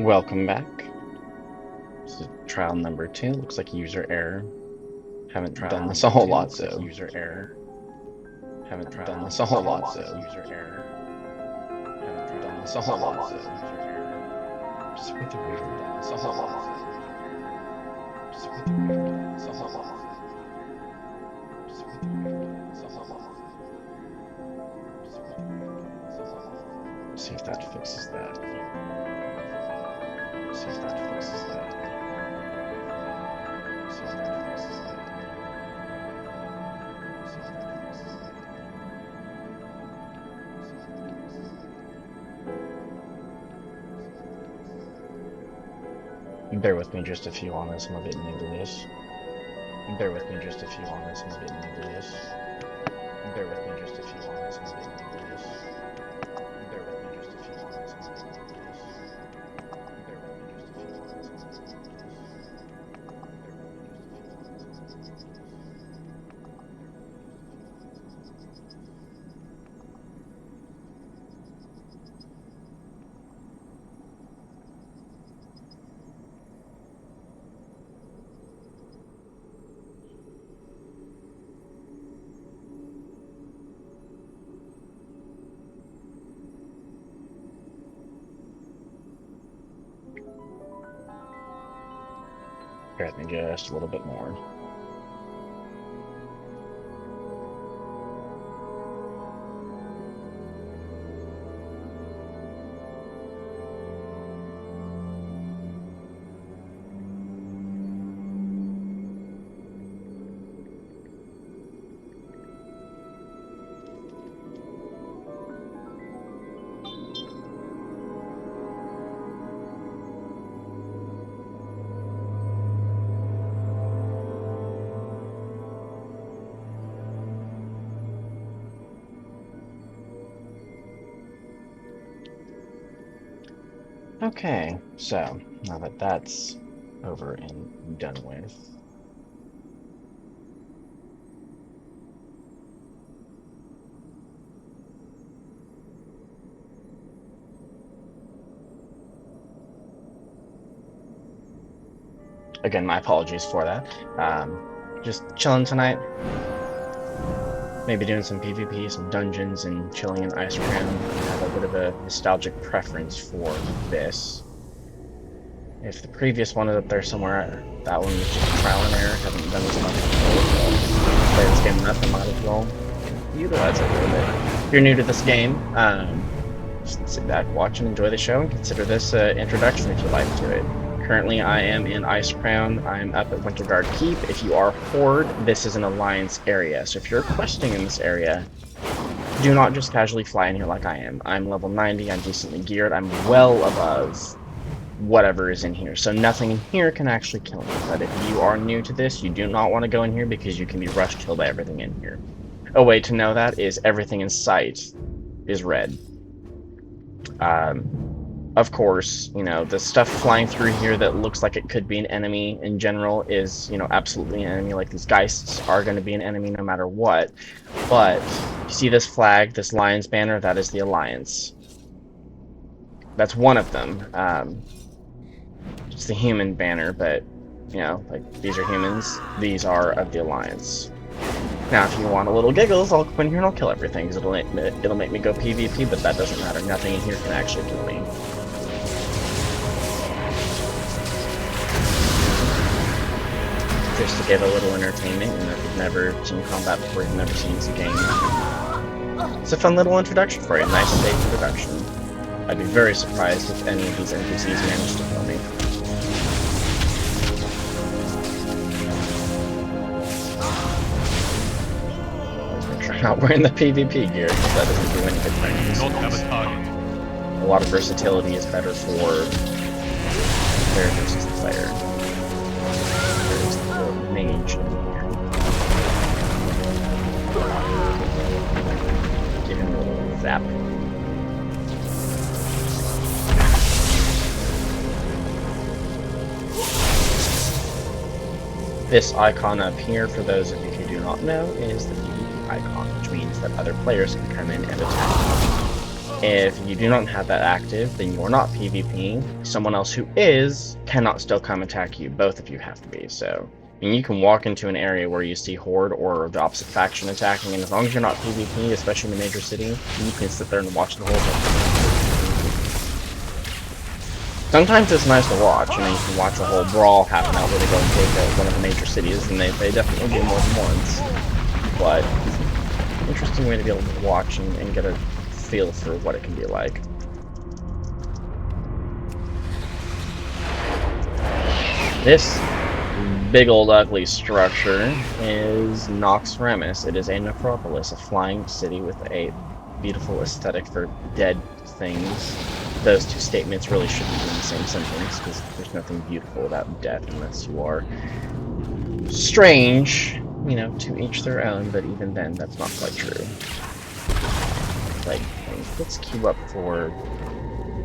Welcome back. This is trial number 2. Looks like user error. Haven't done this a whole lot, so user error. Haven't done this a whole lot, so user error. Haven't done this a whole lot, so user error. Just with the reverb, this a whole lot. Just with the reverb, this a whole lot. Just with the reverb, this a whole lot. Just with the reverb, this a whole lot. See if that fixes that. See if that fixes that. See if that fixes that. See if that fixes that. Bear with me just a few on this, I'm a bit new to this. Bear with me just a few on this, I'm a bit new to this. Bear with me just a few on this, I'm a bit new to this. Bear with me just a few on this, I'm a bit new to this. Bear with me just a few on this, I'm a bit new to this. Bear with me just a little bit more. Okay, so now that that's over and done with, again, my apologies for that. Just chilling tonight. Maybe doing some PvP, some dungeons, and chilling in Ice Crown. I have a bit of a nostalgic preference for this. If the previous one is up there somewhere, that one was just trial and error. Haven't done as much before. Play this game enough, I might as well utilize it a little bit. If you're new to this game, just sit back, watch, and enjoy the show, and consider this introduction if you like to it. Currently, I am in Ice Crown. I'm up at Winterguard Keep. If you are Horde, this is an Alliance area. So if you're questing in this area, do not just casually fly in here like I am. I'm level 90, I'm decently geared, I'm well above whatever is in here. So nothing in here can actually kill me. But if you are new to this, you do not want to go in here because you can be rush killed by everything in here. A way to know that is everything in sight is red. Of course, you know, the stuff flying through here that looks like it could be an enemy in general is, you know, absolutely an enemy. Like, these geists are going to be an enemy no matter what. But, you see this flag, this Lion's banner? That is the Alliance. That's one of them. It's the human banner, but, you know, like, these are humans. These are of the Alliance. Now, if you want a little giggles, I'll come in here and I'll kill everything, because it'll make me go PvP, but that doesn't matter. Nothing in here can actually kill me. Just to give a little entertainment, and if you've never seen combat before, you've never seen this game. It's a fun little introduction for you, nice safe introduction. I'd be very surprised if any of these NPCs managed to kill me. Not wearing the PvP gear, because that doesn't do any good things. A lot of versatility is better for player versus player. There's the mage in here. Give him a little zap. This icon up here, for those of you who do not know, is the PvP icon, which means that other players can come in and attack you. If you do not have that active, then you're not PvPing. Someone else who is cannot still come attack you. Both of you have to be. So, I mean, you can walk into an area where you see Horde or the opposite faction attacking, and as long as you're not PvP, especially in a major city, you can sit there and watch the whole thing. Sometimes it's nice to watch, and then you can watch a whole brawl happen out where they go and take one of the major cities, and they definitely do more than once. But, interesting way to be able to watch and get a feel for what it can be like. This big old ugly structure is Nox Remus. It is a necropolis, a flying city with a beautiful aesthetic for dead things. Those two statements really shouldn't be in the same sentence, because there's nothing beautiful about death unless you are strange. You know, to each their own, but even then, that's not quite true. Like, let's queue up for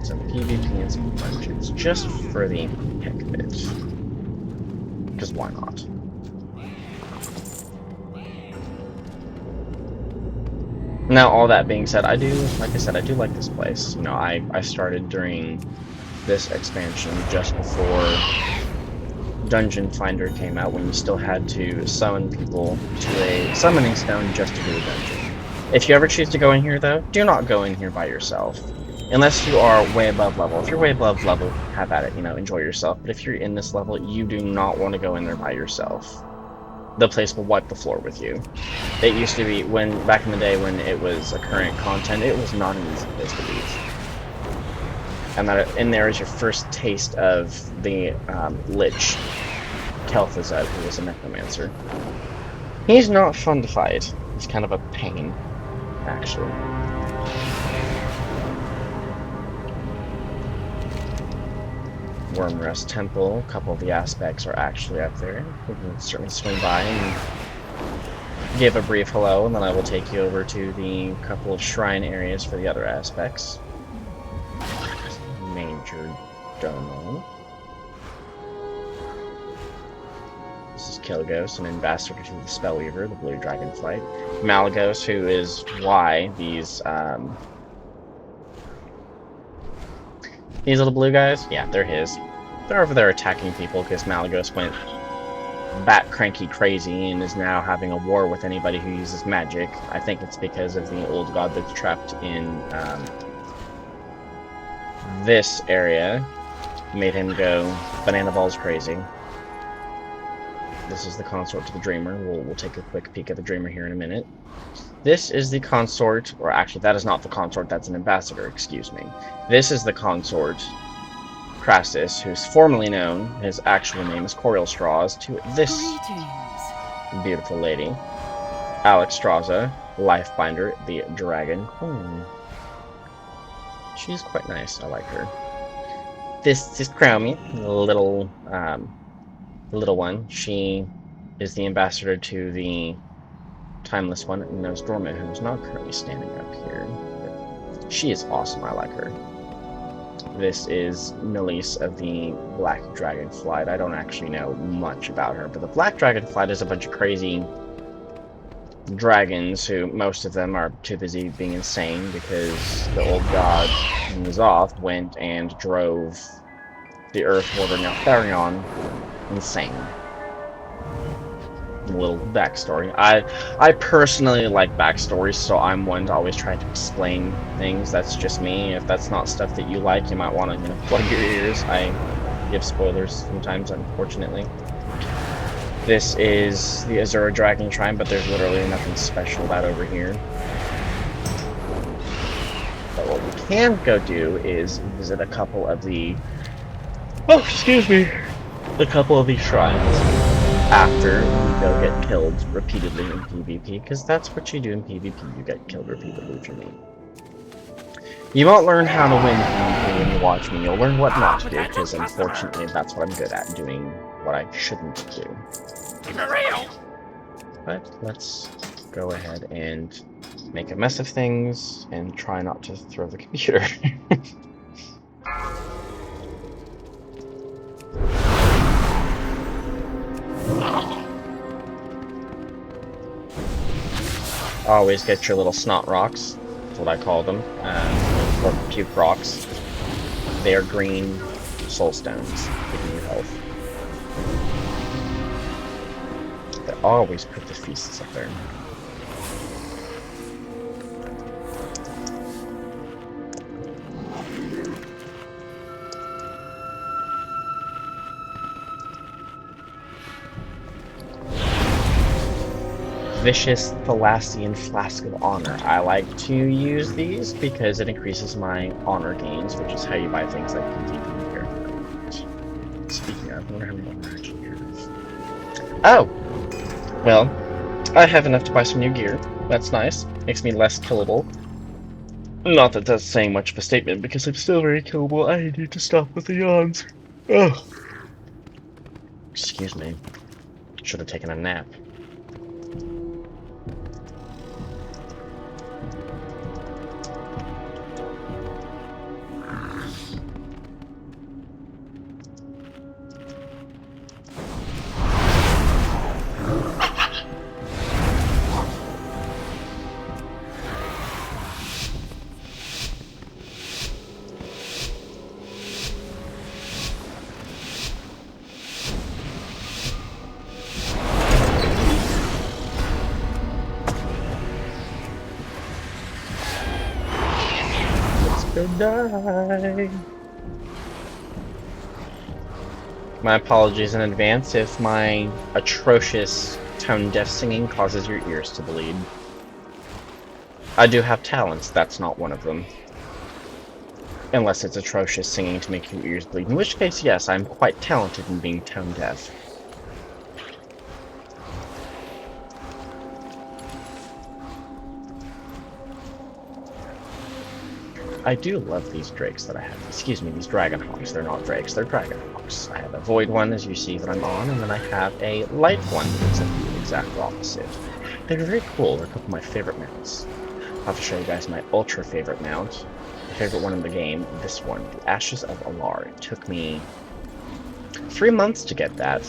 some PvP and some dungeons, just for the heck of it. Because why not? Now, all that being said, like I said, I do like this place. You know, I started during this expansion just before Dungeon Finder came out, when you still had to summon people to a summoning stone just to do a dungeon. If you ever choose to go in here, though, do not go in here by yourself. Unless you are way above level. If you're way above level, have at it, you know, enjoy yourself. But if you're in this level, you do not want to go in there by yourself. The place will wipe the floor with you. It used to be, back in the day when it was a current content, it was not an easy place to be. And that in there is your first taste of the Lich, Kel'Thuzad, who is a necromancer. He's not fun to fight. He's kind of a pain, actually. Wormrest Temple, a couple of the aspects are actually up there. We can certainly swing by and give a brief hello, and then I will take you over to the couple of shrine areas for the other aspects. Major Domo. This is Kilgos, an ambassador to the Spellweaver, the Blue Dragonflight. Malagos, who is why these little blue guys, yeah, they're his. They're over there attacking people because Malagos went bat cranky crazy and is now having a war with anybody who uses magic. I think it's because of the old god that's trapped in this area. Made him go banana balls crazy. This is the consort to the Dreamer. We'll take a quick peek at the Dreamer here in a minute. This is the consort, or actually that is not the consort, that's an ambassador, excuse me. This is the consort, Crassus, who's formerly known, his actual name is Coriel Straws, to this beautiful lady, Alexstrasza, Lifebinder, the Dragon Queen. She's quite nice, I like her. This is Crowmy, the little one. She is the ambassador to the Timeless One, and there's Dorma, who's not currently standing up here. But she is awesome, I like her. This is Nilise of the Black Dragonflight. I don't actually know much about her, but the Black Dragonflight is a bunch of crazy dragons who, most of them are too busy being insane because the old god N'Zoth went and drove the Earth Warder Neltharion insane. A little backstory. I personally like backstories, so I'm one to always try to explain things. That's just me. If that's not stuff that you like, you might want to, plug your ears. I give spoilers sometimes, unfortunately. This is the Azura Dragon Shrine, but there's literally nothing special about over here. But what we can go do is visit a couple of the... Oh, excuse me! A couple of these shrines after you go get killed repeatedly in PvP, because that's what you do in PvP, you get killed repeatedly with your meat. You won't learn how to win PvP when you watch me, you'll learn what not to do, because unfortunately that's what I'm good at, doing what I shouldn't do. But let's go ahead and make a mess of things, and try not to throw the computer. Always get your little snot rocks. That's what I call them. or puke rocks. They are green soul stones, giving you health. They always put the feasts up there. Vicious Thalassian Flask of Honor. I like to use these because it increases my honor gains, which is how you buy things like PvP gear. Speaking of, I wonder how many honor I actually have. Oh! Well, I have enough to buy some new gear. That's nice. Makes me less killable. Not that that's saying much of a statement, because I'm still very killable. I need to stop with the yawns. Ugh. Excuse me. Should have taken a nap. Die. My apologies in advance if my atrocious tone-deaf singing causes your ears to bleed. I do have talents, that's not one of them. Unless it's atrocious singing to make your ears bleed, in which case, yes, I'm quite talented in being tone-deaf. I do love these drakes that I have. Excuse me, these dragon hawks. They're not drakes, they're dragon hawks. I have a void one, as you see that I'm on, and then I have a light one that's the exact opposite. They're very cool. They're a couple of my favorite mounts. I'll have to show you guys my ultra favorite mount. My favorite one in the game, this one, the Ashes of Alar. It took me 3 months to get that,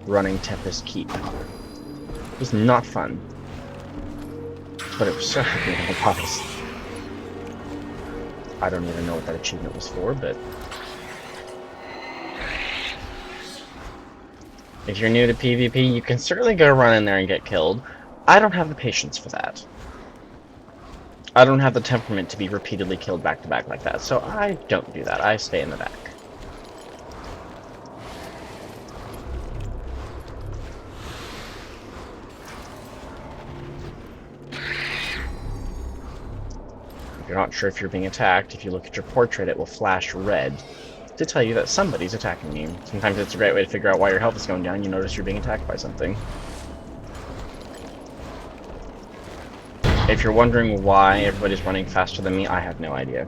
running Tempest Keep. It was not fun, but it was so good otherwise. I don't even know what that achievement was for, but if you're new to PvP, you can certainly go run in there and get killed. I don't have the patience for that. I don't have the temperament to be repeatedly killed back to back like that, so I don't do that. I stay in the back. If you're not sure if you're being attacked, if you look at your portrait, it will flash red to tell you that somebody's attacking you. Sometimes it's a great way to figure out why your health is going down. You notice you're being attacked by something. If you're wondering why everybody's running faster than me, I have no idea.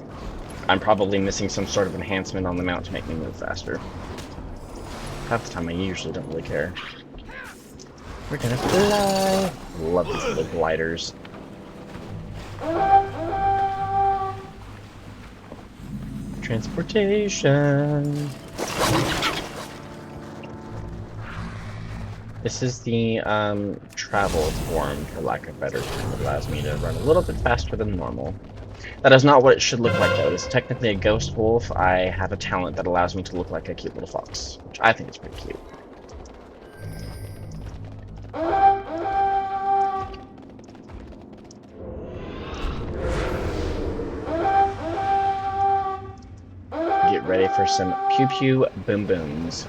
I'm probably missing some sort of enhancement on the mount to make me move faster. Half the time I usually don't really care. We're gonna fly! Love these little gliders. Transportation. This is the travel form, for lack of better term. It allows me to run a little bit faster than normal. That is not what it should look like, though. It's technically a ghost wolf. I have a talent that allows me to look like a cute little fox, which I think is pretty cute. Get ready for some pew-pew boom-booms.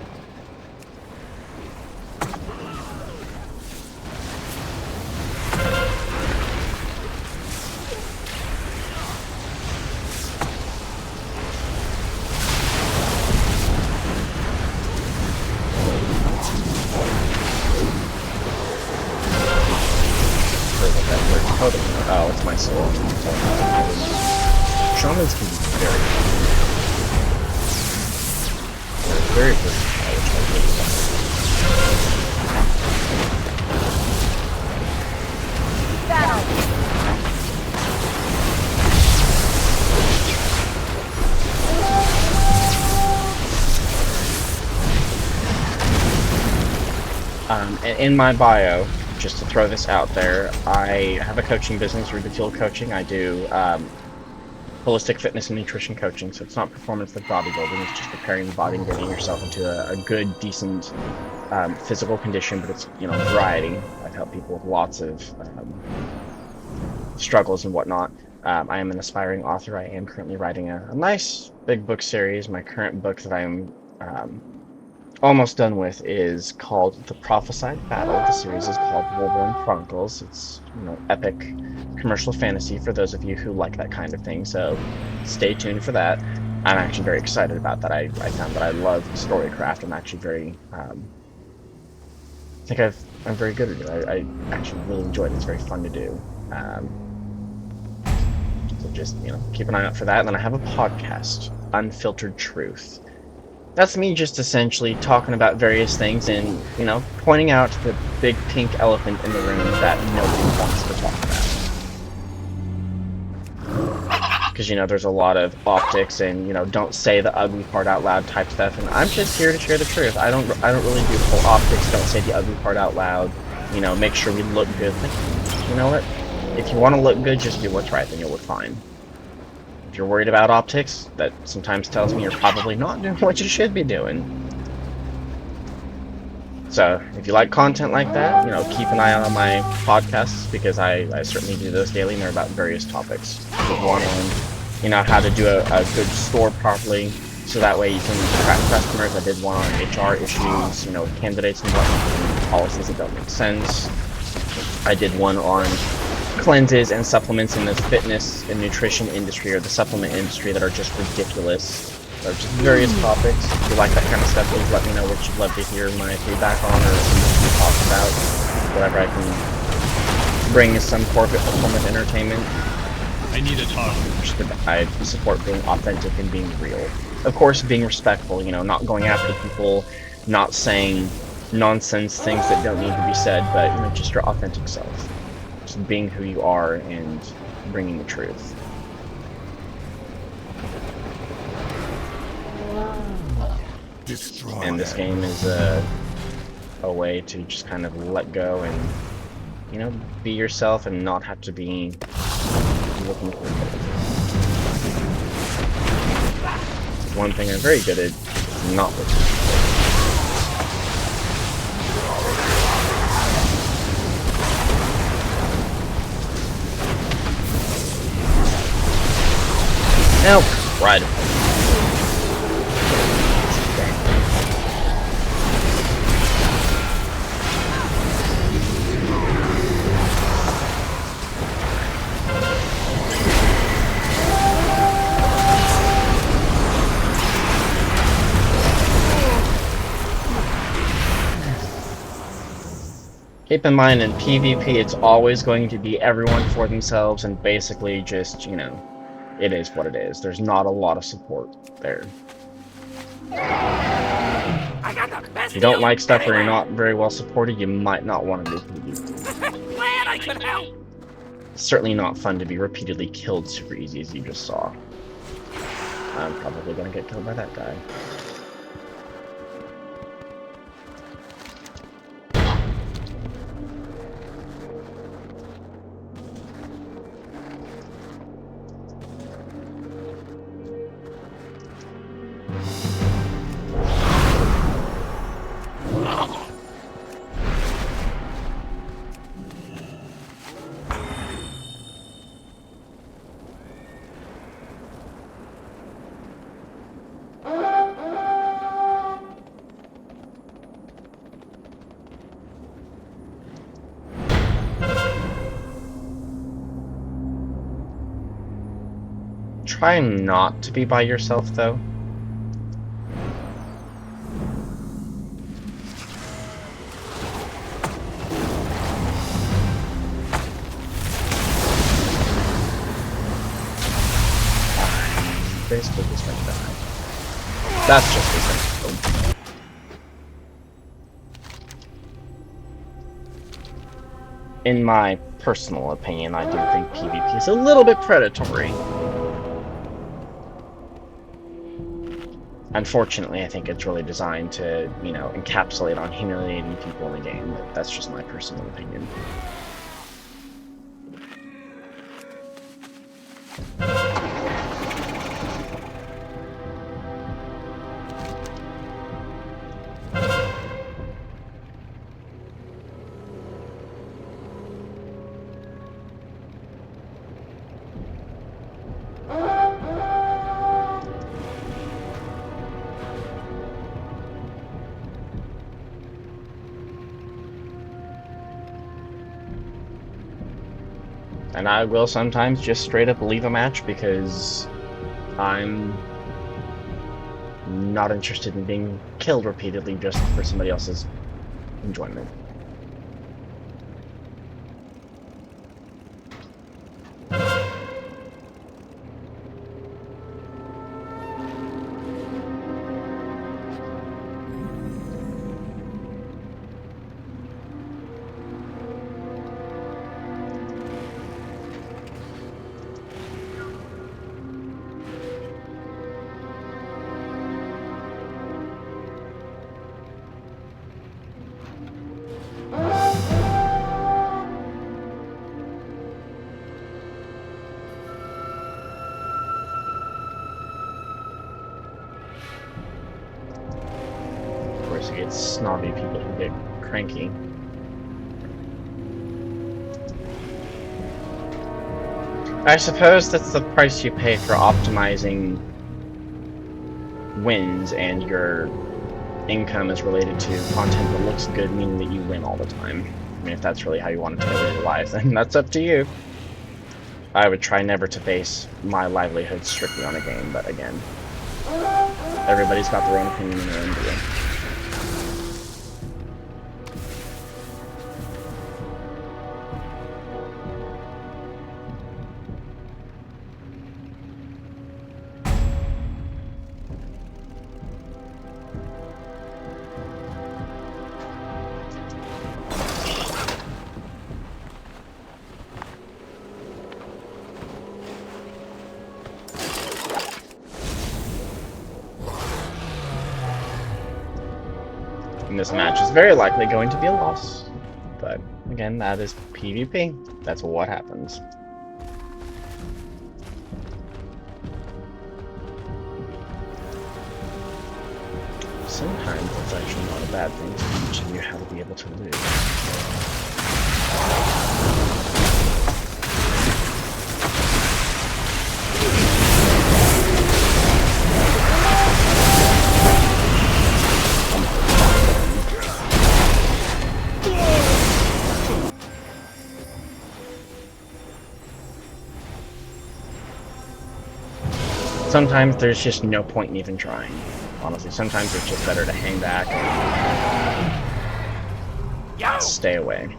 Oh, it's my soul. Shamans can be very versatile, which I really like. In my bio, just to throw this out there, I have a coaching business, Ruby Fuel Coaching. I do holistic fitness and nutrition coaching. So it's not performance like bodybuilding. It's just preparing the body and getting yourself into a good, decent physical condition. But it's, you know, variety. I've helped people with lots of struggles and whatnot. I am an aspiring author. I am currently writing a nice big book series. My current book that I'm almost done with is called The Prophesied Battle. The series is called Wolverine Chronicles. It's, you know, epic commercial fantasy for those of you who like that kind of thing, so stay tuned for that. I'm actually very excited about that. I found that I love storycraft. I'm actually very, I think I'm very good at it. I actually really enjoy it. It's very fun to do. So just, you know, keep an eye out for that. And then I have a podcast, Unfiltered Truth. That's me just essentially talking about various things and, you know, pointing out the big pink elephant in the room that nobody wants to talk about. Because, you know, there's a lot of optics and, you know, don't say the ugly part out loud type stuff, and I'm just here to share the truth. I don't really do full optics, don't say the ugly part out loud, you know, make sure we look good. You know what? If you want to look good, just do what's right, then you'll look fine. If you're worried about optics, that sometimes tells me you're probably not doing what you should be doing. So, if you like content like that, you know, keep an eye out on my podcasts, because I certainly do those daily, and they're about various topics. There's one on, you know, how to do a good store properly, so that way you can attract customers. I did one on HR issues, you know, candidates and whatnot, policies that don't make sense. I did one on cleanses and supplements in the fitness and nutrition industry, or the supplement industry, that are just ridiculous. So just various topics. If you like that kind of stuff, please let me know what you'd love to hear my feedback on, or something to talk about. Whatever I can bring is some form of entertainment. I need to talk. I support being authentic and being real. Of course, being respectful, you know, not going after people, not saying nonsense things that don't need to be said, but, you know, just your authentic self. Just being who you are and bringing the truth. And this game is a way to just kind of let go and, you know, be yourself and not have to be looking for it. One thing I'm very good at is not looking for it. Now, right. Keep in mind, in PvP, it's always going to be everyone for themselves, and basically just, you know, it is what it is. There's not a lot of support there. If you don't like stuff or you're not very well supported, you might not want to do PvP. Glad I could help. It's certainly not fun to be repeatedly killed super easy, as you just saw. I'm probably gonna get killed by that guy. Try not to be by yourself, though. Basically, he's gonna die. That's just his thing. In my personal opinion, I do think PvP is a little bit predatory. Unfortunately, I think it's really designed to, you know, encapsulate on humiliating people in the game. That's just my personal opinion. And I will sometimes just straight up leave a match because I'm not interested in being killed repeatedly just for somebody else's enjoyment. It's snobby people who get cranky. I suppose that's the price you pay for optimizing wins, and your income is related to content that looks good, meaning that you win all the time. I mean, if that's really how you want to tailor your life, then that's up to you. I would try never to base my livelihood strictly on a game, but again, everybody's got their own opinion and their own view. And this match is very likely going to be a loss. But again, that is PvP. That's what happens. Sometimes it's actually not a bad thing to teach you how to be able to lose. Sometimes there's just no point in even trying. Honestly, sometimes it's just better to hang back and stay away.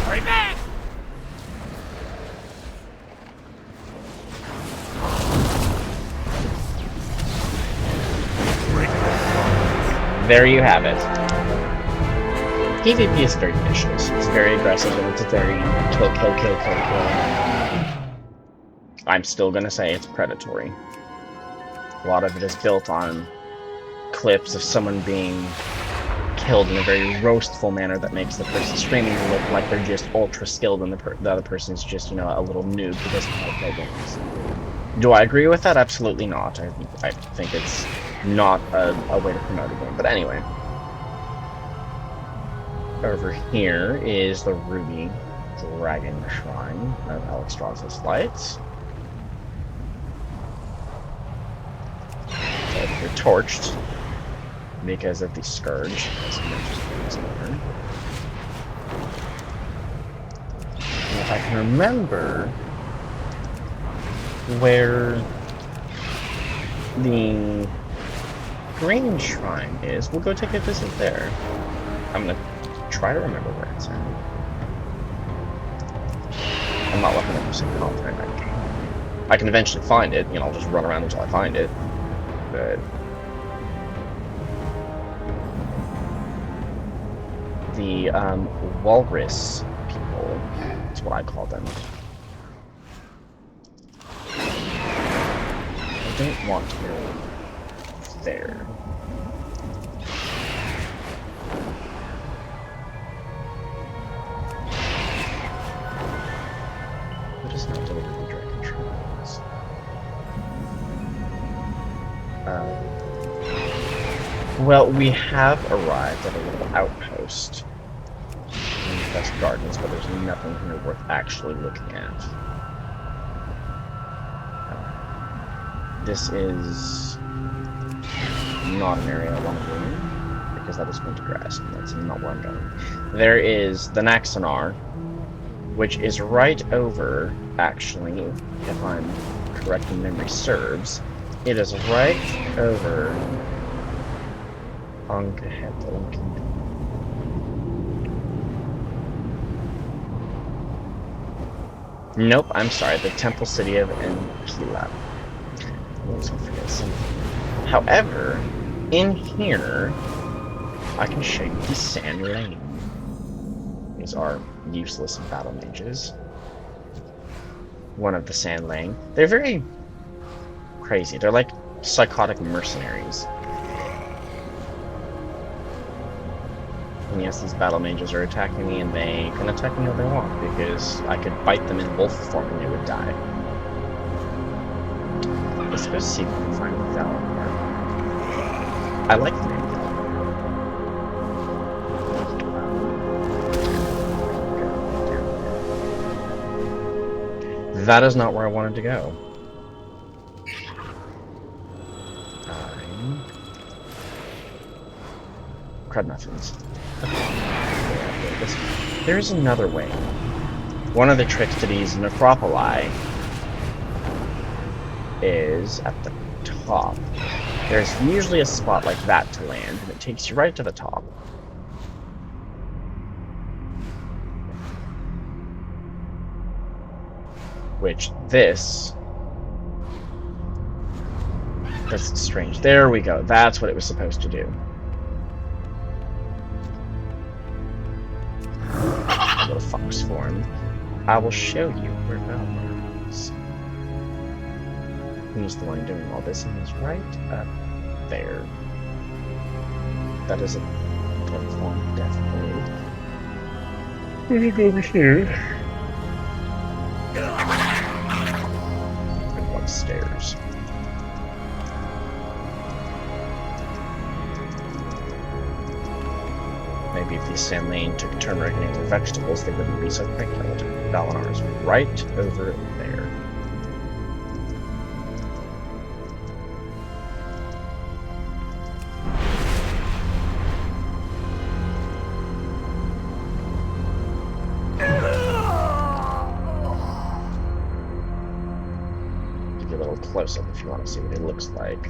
Hurry back! There you have it. PvP is very vicious. It's very aggressive, and it's very kill, kill, kill, kill, kill. I'm still gonna say it's predatory. A lot of it is built on clips of someone being killed in a very roastful manner that makes the person streaming look like they're just ultra skilled and the other person's just, you know, a little noob who doesn't know how to play games. Do I agree with that? Absolutely not. I think it's not a way to promote a game. But anyway. Over here is the Ruby Dragon Shrine of Alexstrasza's Lights. Over here torched because of the Scourge. And if I can remember where the Green Shrine is, we'll go take a visit there. I'm gonna try to remember where it's at. I'm not 100% confident I can. I can eventually find it, you know, I'll just run around until I find it. But the walrus people, that's what I call them. I don't want to go there. Just not deliver the dragon shrines. Well, we have arrived at a little outpost in the Best Gardens, but there's nothing here worth actually looking at. This is not an area I want to be in. because that is winter grass, and that's not where I'm going. There is the Naxonar, which is right over, actually, if I'm correct and memory serves, it is right over Nope, I'm sorry, the Temple City of Enkila. I always forget something. However, in here, I can show you the Sand Lane. These are useless battle mages. One of the Sand Lane. They're very crazy. They're like psychotic mercenaries. And yes, these battle mages are attacking me, and they can attack me all they want, because I could bite them in wolf form and they would die. Let's go see if we can find Valinor. I like the name Valinor. That is not where I wanted to go. Crud muffins. There's another way. One of the tricks to these necropoli is at the top. There's usually a spot like that to land, and it takes you right to the top. Which this... That's strange. There we go. That's what it was supposed to do. A little fox form. I will show you where Valinor is. He's the one doing all this, and he's right up there. That is a platform, definitely. Let me go over here. And go upstairs. Maybe if the Sand Lane took turmeric and ate vegetables, they wouldn't be so quick killed. Valinor is right over there. Give you a little close-up if you want to see what it looks like.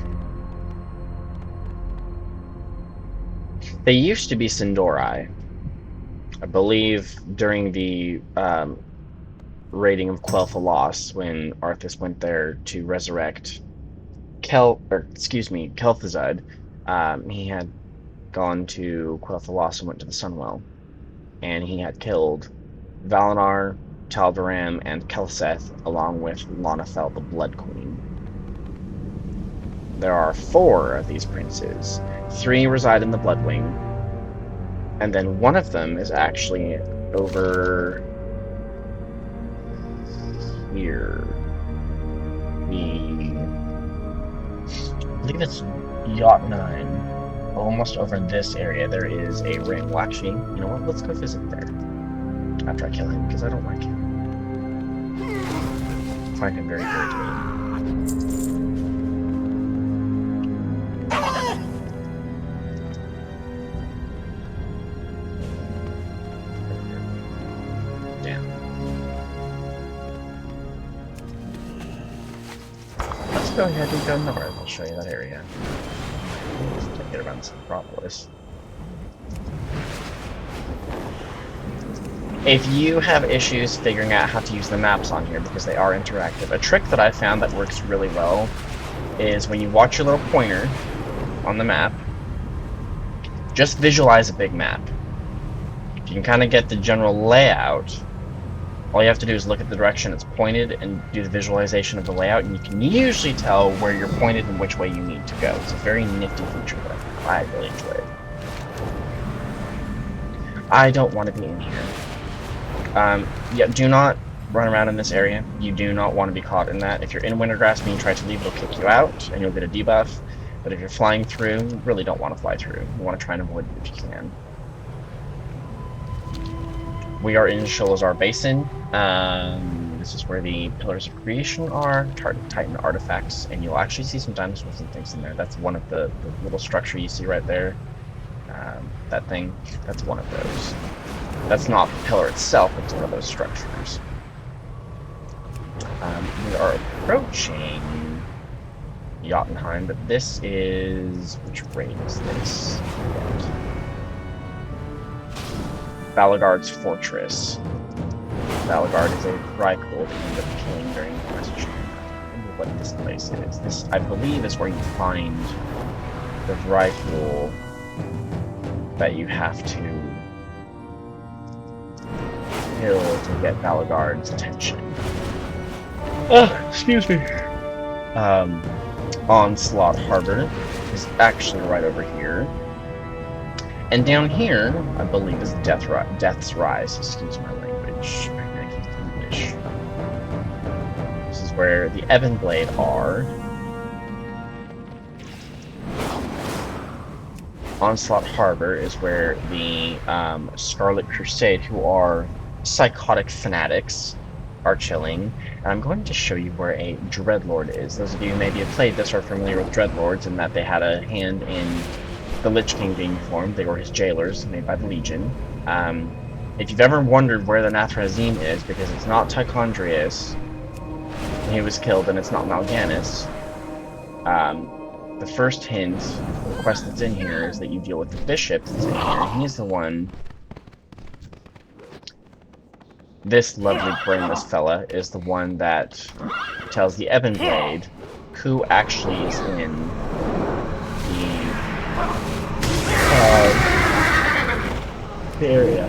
They used to be Sindori. I believe during the raiding of Quel'Thalas, when Arthas went there to resurrect Kel'Thuzad, he had gone to Quel'Thalas and went to the Sunwell, and he had killed Valinor, Tal'Daram, and Kelseth, along with Lonafel, the Blood Queen. There are 4 of these princes. 3 reside in the Bloodwing, and then one of them is actually over here. I believe it's Yacht 9. Almost over this area, there is a ring. Well, actually, you know what? Let's go visit there after I kill him, because I don't like him. I find him very irritating. Go ahead and go north. I'll show you that area. Just take it around this Acropolis. If you have issues figuring out how to use the maps on here, because they are interactive, a trick that I found that works really well is when you watch your little pointer on the map, just visualize a big map. If you can kind of get the general layout, all you have to do is look at the direction it's pointed and do the visualization of the layout, and you can usually tell where you're pointed and which way you need to go. It's a very nifty feature that I really enjoy it. I don't want to be in here. Yeah, do not run around in this area. You do not want to be caught in that. If you're in Wintergrass and you try to leave, it'll kick you out, and you'll get a debuff. But if you're flying through, you really don't want to fly through. You want to try and avoid it if you can. We are in Sholazar Basin. This is where the Pillars of Creation are, Titan artifacts, and you'll actually see some dinosaurs and things in there. That's one of the little structure you see right there. That thing, that's one of those. That's not the pillar itself, it's one of those structures. We are approaching Jotunheim, but this is... which raid is this? Balagard's Fortress. Balagard is a Vrykul that you end up killing during the question. I don't remember what this place is. This, I believe, is where you find the Vrykul that you have to kill to get Balagard's attention. Excuse me. Onslaught Harbor is actually right over here. And down here, I believe, is Death's Rise. Excuse my language. English. This is where the Ebon Blade are. Onslaught Harbor is where the Scarlet Crusade, who are psychotic fanatics, are chilling. And I'm going to show you where a Dreadlord is. Those of you who maybe have played this are familiar with Dreadlords in that they had a hand in the Lich King being formed. They were his jailers, made by the Legion. If you've ever wondered where the Nathrazim is, because it's not Tichondrius, he was killed, and it's not Mal'Ganis, the first hint, the quest that's in here, is that you deal with the bishop that's in here. He's the one... This lovely brainless fella is the one that tells the Ebon Blade who actually is in the area.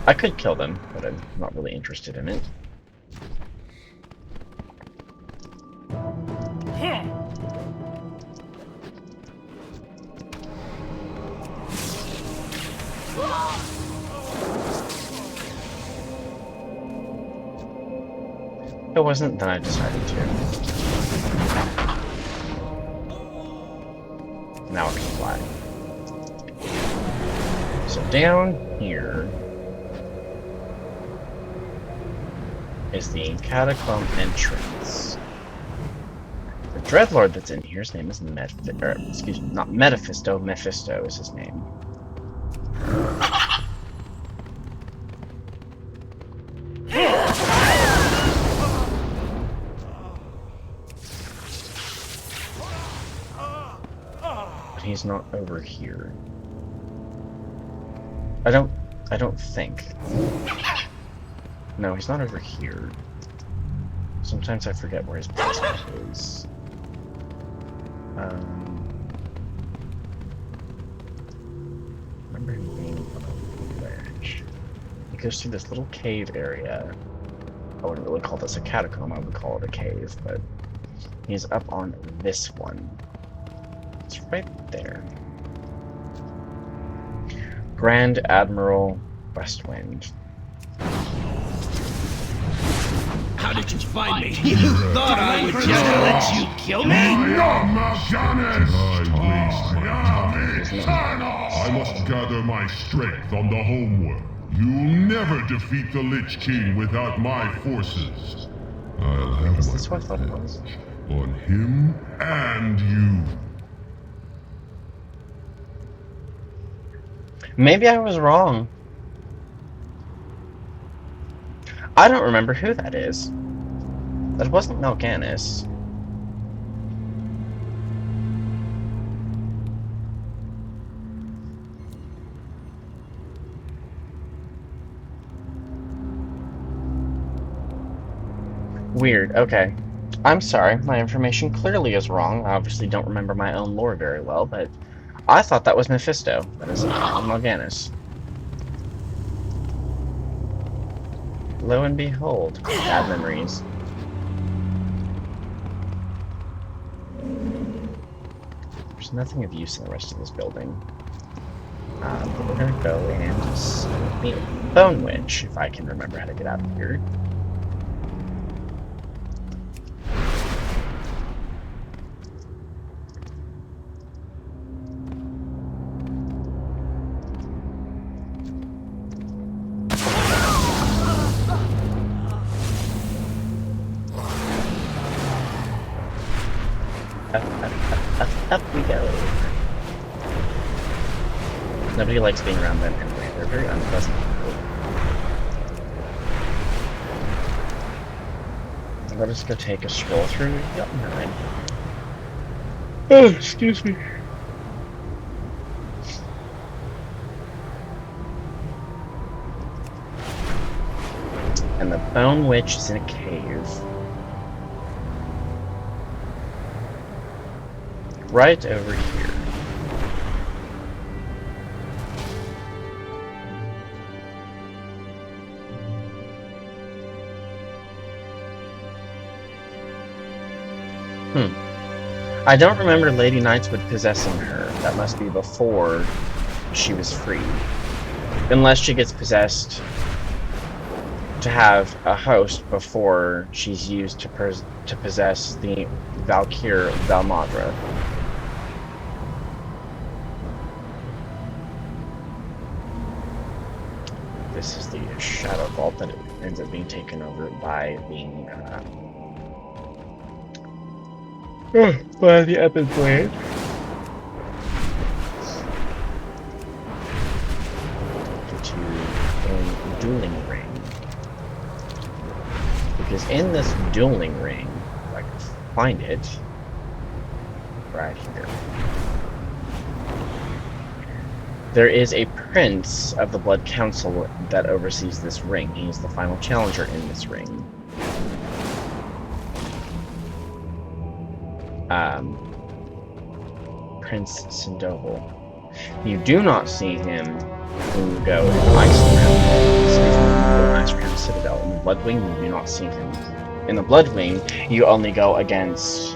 I could kill them, but I'm not really interested in it. If it wasn't, then I decided to. Now I can fly. So down here is the catacomb entrance. The Dreadlord that's in here, his name is not Metaphisto, Mephisto is his name. He's not over here. I don't think. No, he's not over here. Sometimes I forget where his placement is. Remember him being on a ledge. He goes through this little cave area. I wouldn't really call this a catacomb, I would call it a cave, but he's up on this one. It's right there. Grand Admiral Westwind. How did you find me? You thought I would just let you kill me? I must gather my strength on the homeworld. You'll never defeat the Lich King without my forces. I'll have Is this what I thought it was? on him and you. Maybe I was wrong. I don't remember who that is. That wasn't Mal'Ganis. Weird, okay. I'm sorry, my information clearly is wrong. I obviously don't remember my own lore very well, but I thought that was Mephisto. That is Mal'Ganis. Lo and behold, bad memories. There's nothing of use in the rest of this building. But we're gonna go and see the Bone Witch, if I can remember how to get out of here. Up we go. Nobody likes being around them anyway. They're very unpleasant people. Let us go take a stroll through Jotunheim. Oh, excuse me. And the Bone Witch is in a cave. Right over here. I don't remember Lady Knightswood possessing her. That must be before she was freed. Unless she gets possessed to have a host before she's used to possess the Valkyr Valmadra. This is the Shadow Vault that it ends up being taken over by the Epic Blade. To a dueling ring. Because in this dueling ring, if I can find it, right here, there is a prince of the Blood Council that oversees this ring. He is the final challenger in this ring. Prince Sandoval. You do not see him when you go in Iceground Citadel. In the Bloodwing, you do not see him. In the Bloodwing, you only go against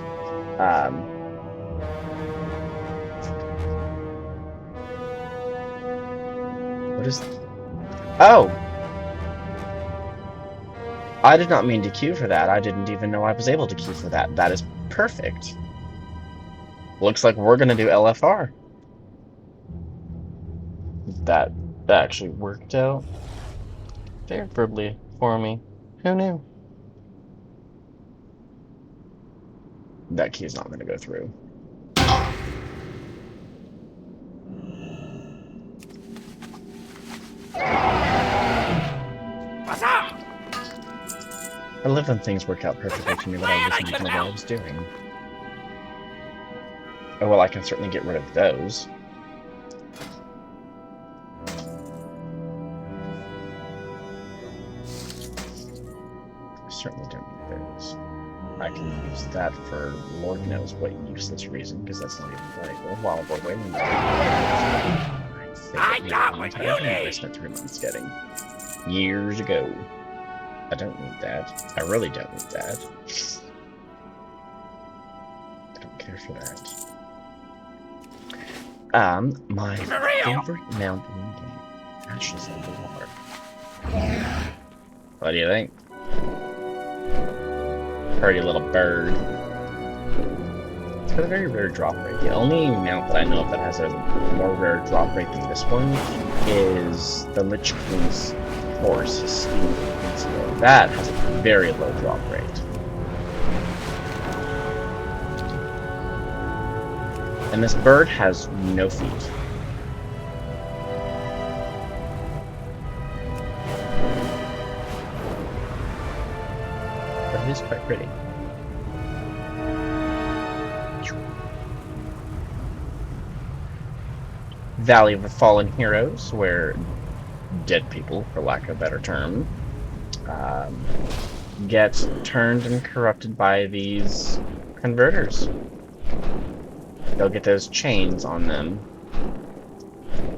what is... Oh! I did not mean to queue for that. I didn't even know I was able to queue for that. That is perfect. Looks like we're gonna do LFR. That actually worked out favorably for me. Who knew? That key is not gonna go through. What's up? I love when things work out perfectly for me, but I wasn't even know what I was doing. Oh, well, I can certainly get rid of those. I certainly don't need those. I can use that for Lord knows what useless reason, because that's not even valuable. While we're waiting, I got what you need. I spent 3 months getting years ago. I don't need that. I really don't need that. I don't care for that. My favorite mountain game, Ashes of the War. What do you think? Pretty little bird. It's got a very rare drop rate. The only mount that I know of that has a more rare drop rate than this one is the Lich King's horse, his steed. That has a very low drop rate. And this bird has no feet. But it is quite pretty. Valley of the Fallen Heroes, where dead people, for lack of a better term, get turned and corrupted by these converters. They'll get those chains on them.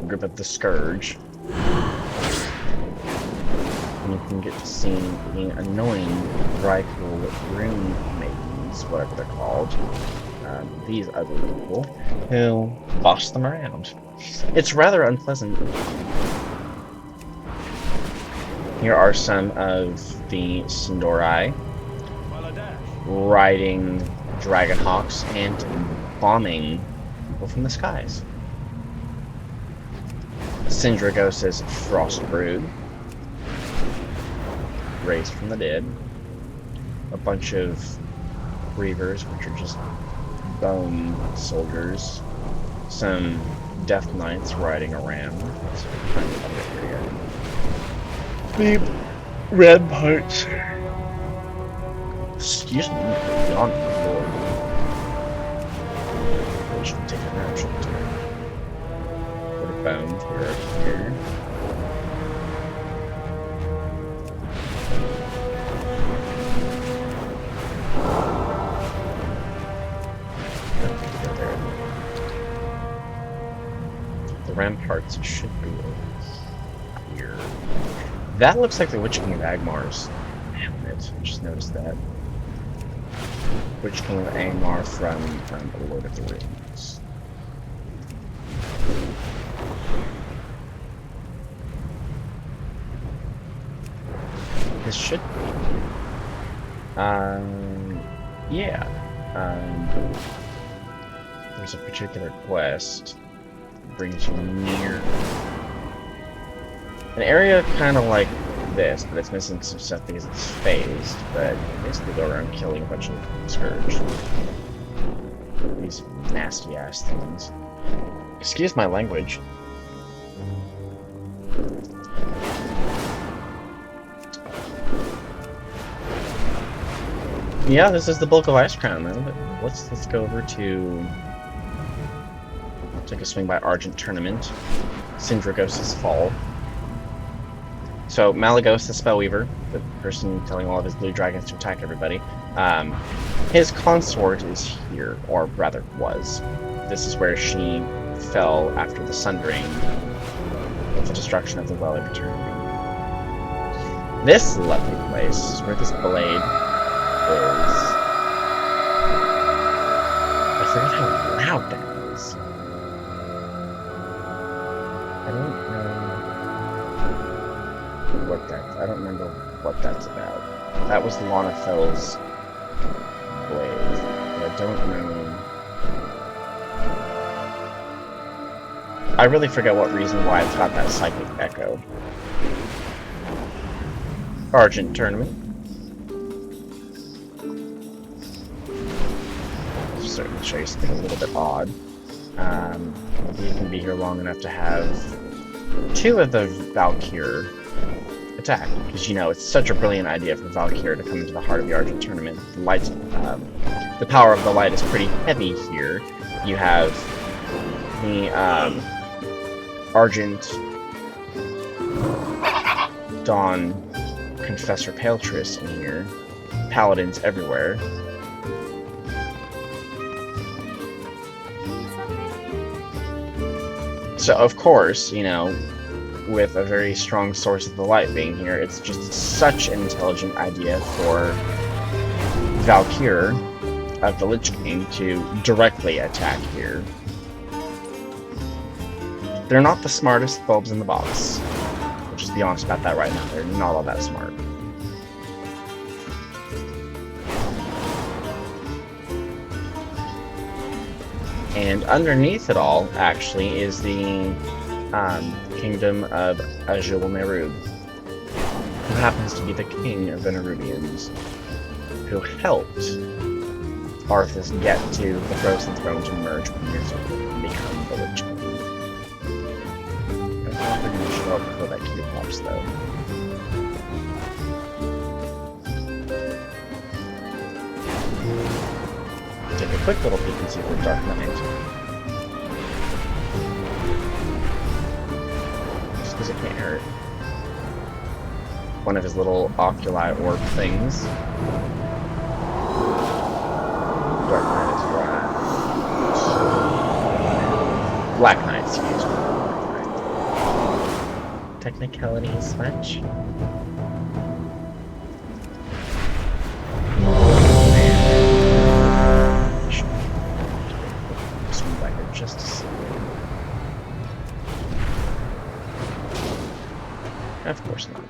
Grip of the Scourge. And you can get to see the annoying rifle rune maidens, whatever they're called. These other people who boss them around. It's rather unpleasant. Here are some of the Sindorai riding Dragonhawks and bombing people from the skies. Syndragos' Frostbrood, raised from the dead. A bunch of Reavers, which are just bone soldiers. Some Death Knights riding a ram. That's kind of under here. The ramparts. Excuse me, beyond the Lord. We should take an action turn. Put a bound here. The ramparts should be over here. That looks like the Witch King of Agmar's helmet. I just noticed that. Witch King of Angmar from The Lord of the Rings. This should be. Yeah. There's a particular quest that brings you near an area kind of like this, but it's missing some stuff because it's phased, but you basically go around killing a bunch of Scourge. These nasty ass things. Excuse my language. Yeah, this is the bulk of Ice Crown, man. But let's go over to take a swing by Argent Tournament. Syndragos' Fall. So Malygos, the Spellweaver, the person telling all of his blue dragons to attack everybody, his consort is here, or rather was. This is where she fell after the Sundering with the destruction of the Well of Eternity. This lovely place is where this blade is. I forget how loud that is. I don't remember what that's about. That was Lana Fell's blade, but I don't know. I really forget what reason why it's got that psychic echo. Argent Tournament. Certainly show you something a little bit odd. Maybe you can be here long enough to have 2 of the Valkyr attack, because you know it's such a brilliant idea for Valkyr to come into the heart of the Argent Tournament. The light, the power of the light is pretty heavy here. You have the Argent Dawn Confessor Paletress in here, paladins everywhere. So of course, you know, with a very strong source of the light being here, it's just such an intelligent idea for Valkyr of the Lich King to directly attack here. They're not the smartest bulbs in the box. We'll just be honest about that right now. They're not all that smart. And underneath it all, actually, is the kingdom of Azul-Nerub, who happens to be the king of the Nerubians, who helped Arthas get to the Frozen Throne to merge with Mirza and become the Lich King. I thought they're going to show up before that cube pops, though. Take a quick little peek and see if we're Dark Knight. Just because it can't hurt. One of his little oculi orb things. Dark Knight is right. Black Knight, excuse me. Technicalities much? Just to see. Of course not.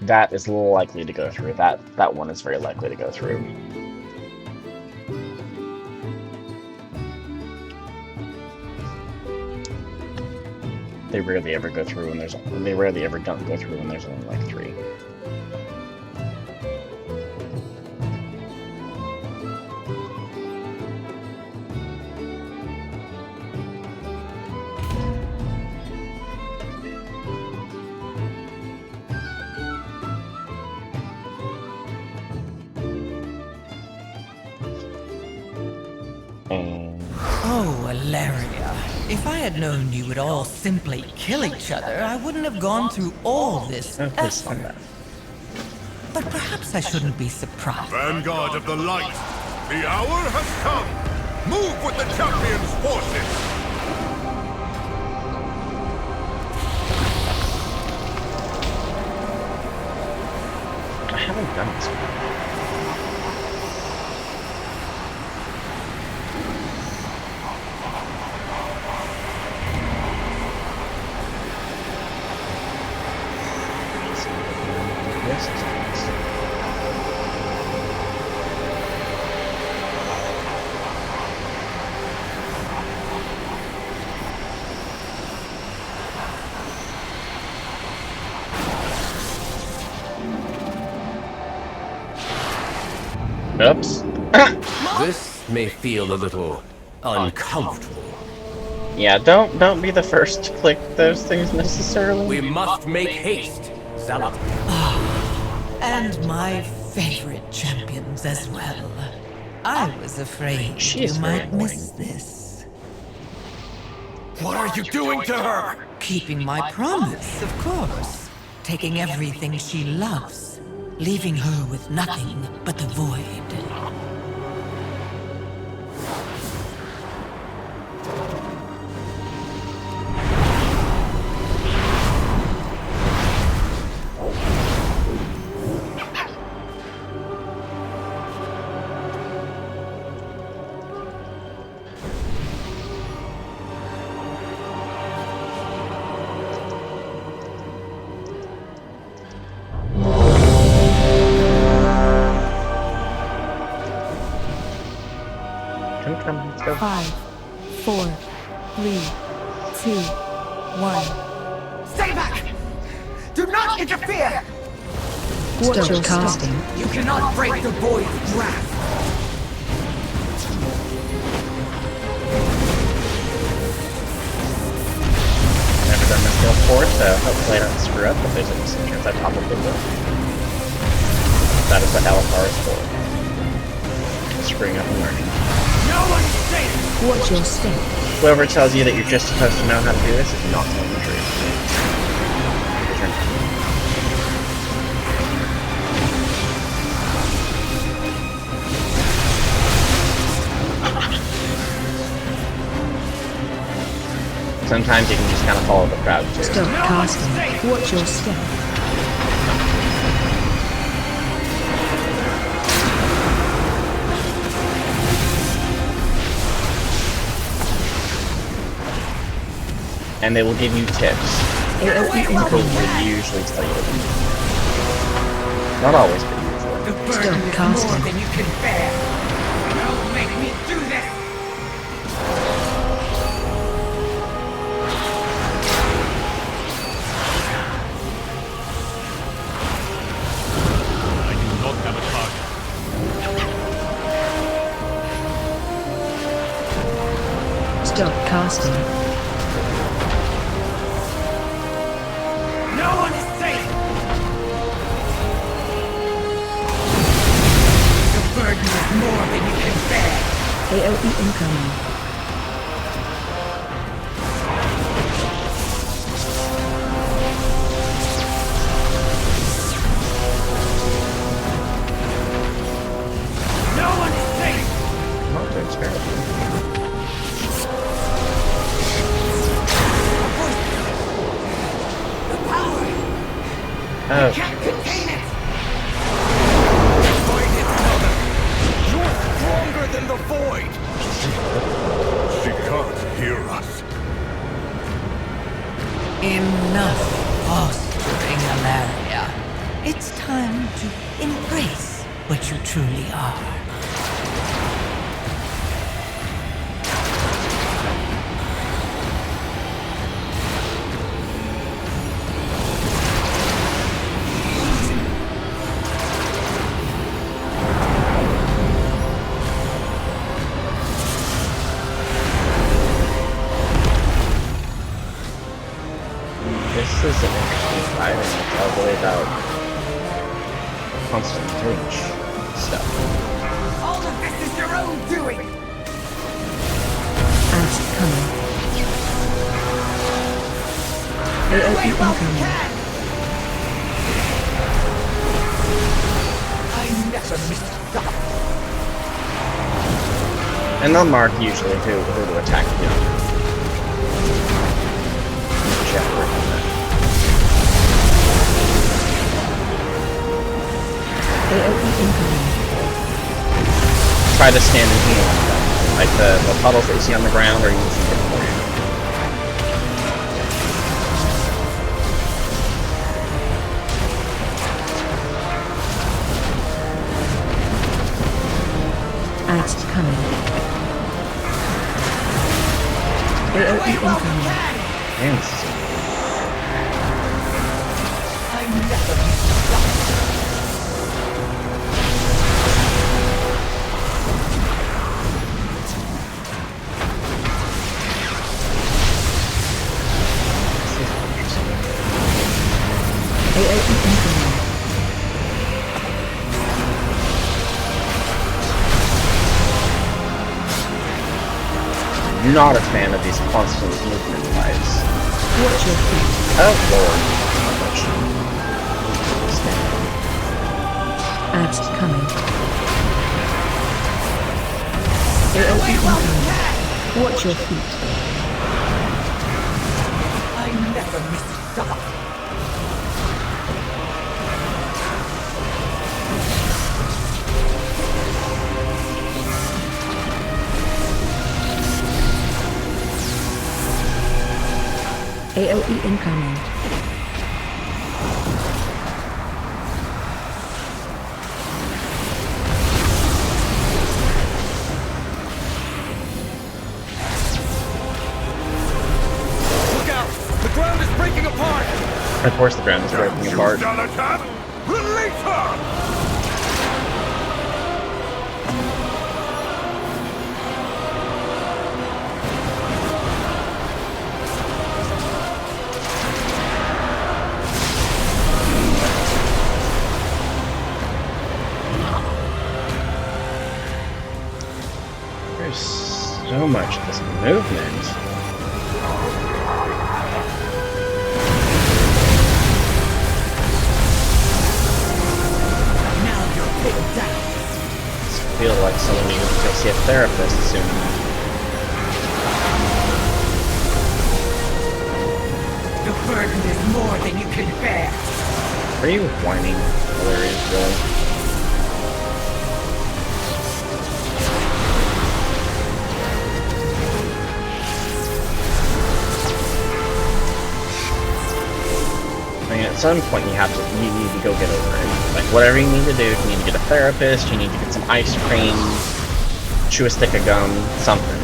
That is likely to go through. That one is very likely to go through. They rarely ever go through when they rarely ever don't go through when there's only like 3. pain. Oh, Alaria. If I had known you would all simply kill each other, I wouldn't have gone through all this Oh, please calm effort. down. But perhaps I shouldn't be surprised. Vanguard of the Light, the hour has come! Move with the champion's forces! I haven't done this before. Oops. This may feel a little uncomfortable. Yeah, don't be the first to click those things necessarily. We must make haste, Zealot. And my favorite champions as well. I was afraid She you is very might miss this. What are you doing to her? Keeping my promise, of course. Taking everything she loves, leaving her with nothing but the void. Come, let's go. 5, 4, 3, 2, 1. Stay back! Do not interfere! Watch your casting. You cannot break the void's grasp! Never done this skill before, so hopefully I don't screw up, but there's a decent chance I probably will. That is what Alapar is for. Screwing up and learning. No one's safe! Watch your step. Whoever tells you that you're just supposed to know how to do this is not telling the truth. Your turn. Sometimes you can just kind of follow the crowd too. Stop casting. Watch your step. And they will give you tips. AOE People incoming. will usually tell you to do. Not always, but usually. The burden Stop is more casting. than you can bear! Don't make me do this! I do not have a target. Stop casting. No one is safe! The burden is more than you can bear! AOE incoming. No one is safe! Not doing terribly. The power! Oh, Can't contain it! Fight it, mother! You're stronger than the void! She can't hear us. Enough fostering, Alaria. It's time to embrace what you truly are. this is an interesting fight, and it's probably about constant breach stuff. All of this is your own doing! AOE incoming. And they'll mark usually who to attack you. Check work on that. AOE incoming. Try to stand and heal on them. Like the puddles that you see on the ground are usually good for you. Ads coming. AOE incoming. Thanks. AOE incoming. Not a fan of these constant movement fights. Watch your feet. Oh lord. How much? Ads coming. AOE incoming. Watch your feet. AOE incoming. Look out! The ground is breaking apart! Of course the ground is breaking apart. Shall attack? Release her! There's so much of this movement. I feel like someone needs to go see a therapist soon. The burden is more than you can bear. Are you whining? Hilarious, really? I mean, at some point you need to go get over it. Like, whatever you need to do, if you need to get a therapist, you need to get some ice cream, chew a stick of gum, something.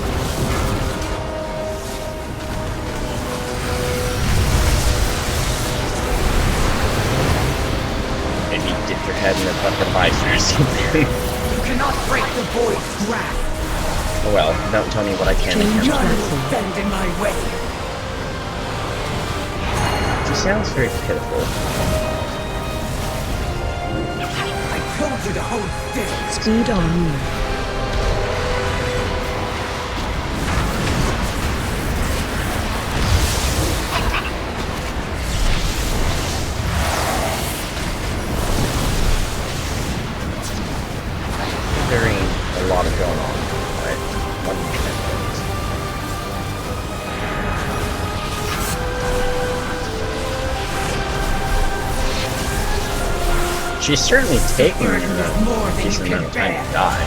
Maybe dip your head in a bucket of ice or something. You cannot break the void's grasp. Well, don't tell me what I can and Change cannot do. platform. Bend in my way. She sounds very pitiful. I told you to hold still. Speed on you. A lot of going on, right? One things. She's certainly taking a decent amount of time to die.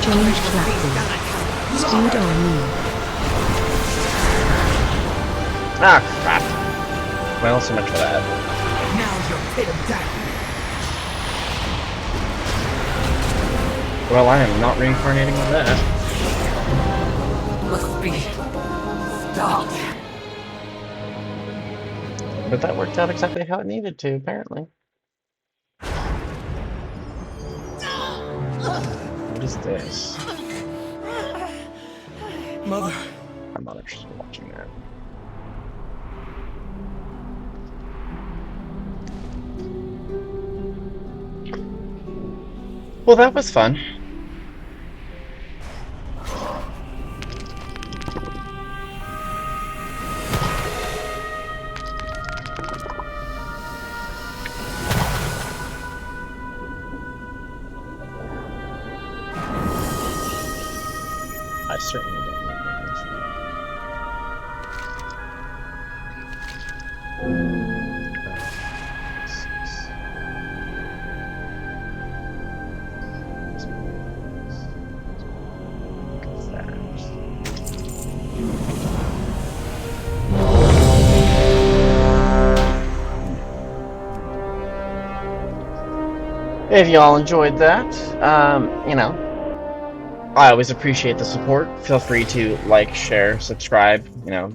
Change platform. Speed on you. Ah, crap. Well, so much for that. Now your pit of death. Well, I am not reincarnating with that. Must be stopped. But that worked out exactly how it needed to, apparently. What is this? Mother. A I'm not interested in watching that. Well, that was fun. I certainly don't need If y'all enjoyed that, you know, I always appreciate the support. Feel free to like, share, subscribe, you know,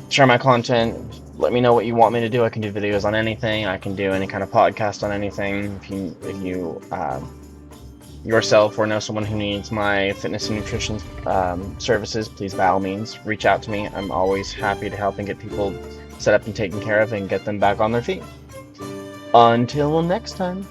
share my content. Let me know what you want me to do. I can do videos on anything. I can do any kind of podcast on anything. If you yourself or know someone who needs my fitness and nutrition services, please by all means reach out to me. I'm always happy to help and get people set up and taken care of and get them back on their feet. Until next time.